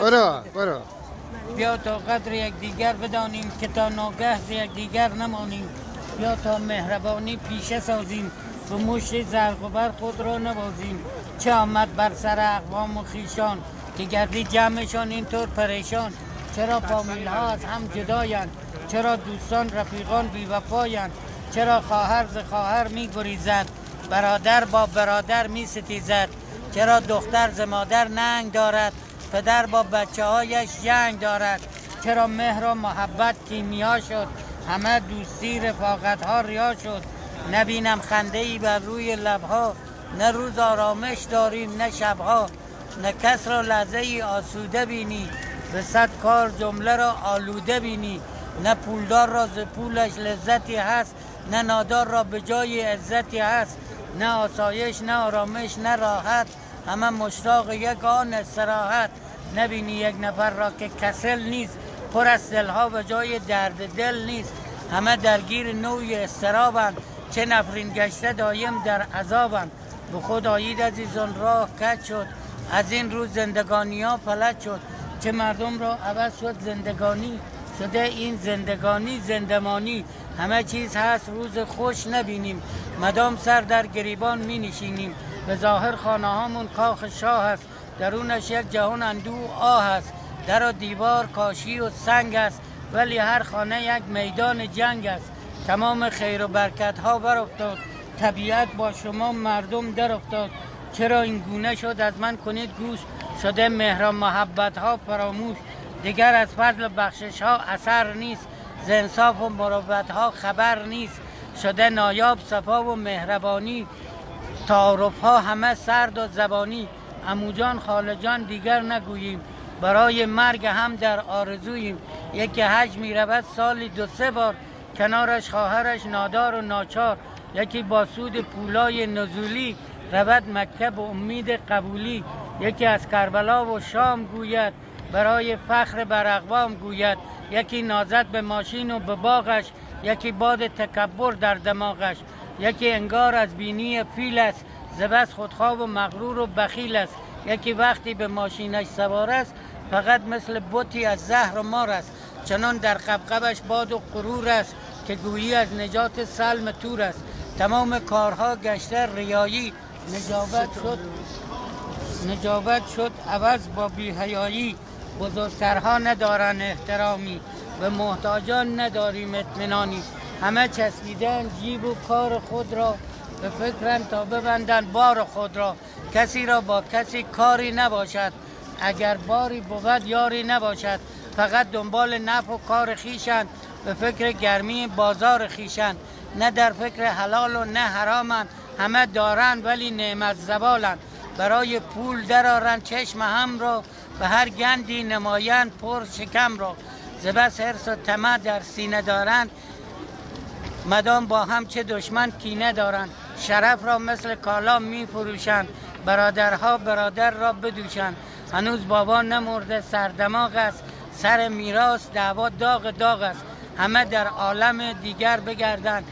برو بیا تا قدر یکدیگر بدانیم که تا ناگه ز یکدیگر نمانیم. بیا تا مهربانی پیشه سازیم و مشت زرق و بر خود را نبازیم. چه آمد بر سر اقوام و خویشان که گردی جمعشان اینطور پریشان. چرا فامیل ها از هم جدایند؟ چرا دوستان رفیقان بی وفایند؟ چرا خواهر ز خواهر می گریزد؟ برادر با برادر می ستیزد؟ چرا دختر ز مادر ننگ دارد؟ پدر با بچه هایش جنگ دارد؟ چرا مهر و محبت کیمیا شد؟ همه دوستی رفاقت ها ریا شد. نبینم خنده ای بر روی لبها، نه روز آرامش داریم نه شبها. نه کس را لحظه ای آسوده بینی، به صد کار جمله را آلوده بینی. نه پولدار را ز پولش لذتی هست، نه نادار را به جای عزتی هست. نه آسایش نه آرامش نه راحت، همه مشتاق یک آن استراحت. نبینی یک نفر را که کسل نیست، پر از دلها به جای درد دل نیست. همه درگیر نوعی استرابند، چه نفرین گشته دایم در عذابند. به خود آیید عزیزان راه کج شد، از این روز زندگانی ها فلج شد. چه مردم را عوض شد زندگانی، شده این زندگانی زندمانی. همه چیز هست روز خوش نبینیم، مدام سر در گریبان می نشینیم. به ظاهر خانه هامون کاخ شاه است، درونش یک جهان اندوه آه است. در و دیوار کاشی و سنگ است، ولی هر خانه یک میدان جنگ است. تمام خیر و برکت ها برافتاد، طبیعت با شما مردم در افتاد. چرا این گونه شد از من کنید گوش، شده مهر و محبت ها فراموش. دیگر از فضل بخشش ها اثر نیست، ز انصاف و مروت ها خبر نیست. شده نایاب صفا و مهربانی، تعارف ها همه سرد و زبانی. عمو جان خاله جان دیگر نگوییم، برای مرگ هم در آرزوییم. یکی حج می رود سالی 2-3 بار، کنارش خواهرش نادار و ناچار. یکی با سود پولای نزولی، رود مکه به امید قبولی. یکی از کربلا و شام گوید، برای فخر بر اقوام گوید. یکی نازد به ماشین و به باغش، یکی باد تکبر در دماغش. یکی انگار از بینی فیل است، ز بس خودخواه و مغرور و بخیل است. یکی وقتی به ماشینش سوار است، فقط مثل بتی از زهر و مار است. چنان در قبقبش باد و غرور است، که گویی از نجات سلم تور است. تمام کارها گشته ریایی، نجابت شد عوض با بی‌حیایی. بزرگترها ندارن احترامی، به محتاجان نداریم اطمینانی. همه چسبیدن جیب و کار خود را، به فکرن تا ببندن بار خود را. کسی را با کسی کاری نباشد، اگر باری بود یاری نباشد. فقط دنبال نفع و کار خیشند، به فکر گرمی بازار خیشند. نه در فکر حلال و نه حرامند، همه دارند ولی نعمت زوالند. برای پول درارند چشم هم را، به هر گندی نمایند پر شکم را. ز بس حرص و طمع در سینه دارند، مدام با هم چه دشمن کینه دارند. شرف را مثل کالا می فروشند، برادرها برادر را بدوشند. هنوز بابا نمرده سردماغ است، سر میراث دعوا داغ است. همه در عالم دیگر بگردند،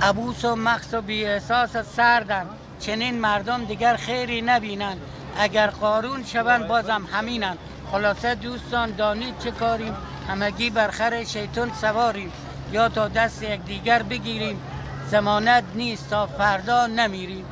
عبوس و مخص و بی احساس سردند. چنین مردم دیگر خیری نبینند، اگر قارون شوند بازم همینند. خلاصه دوستان دانید چه کاریم، همگی بر خر شیطان سواریم. یا تا دست یک دیگر بگیریم، ضمانت نیست تا فردا نمیریم.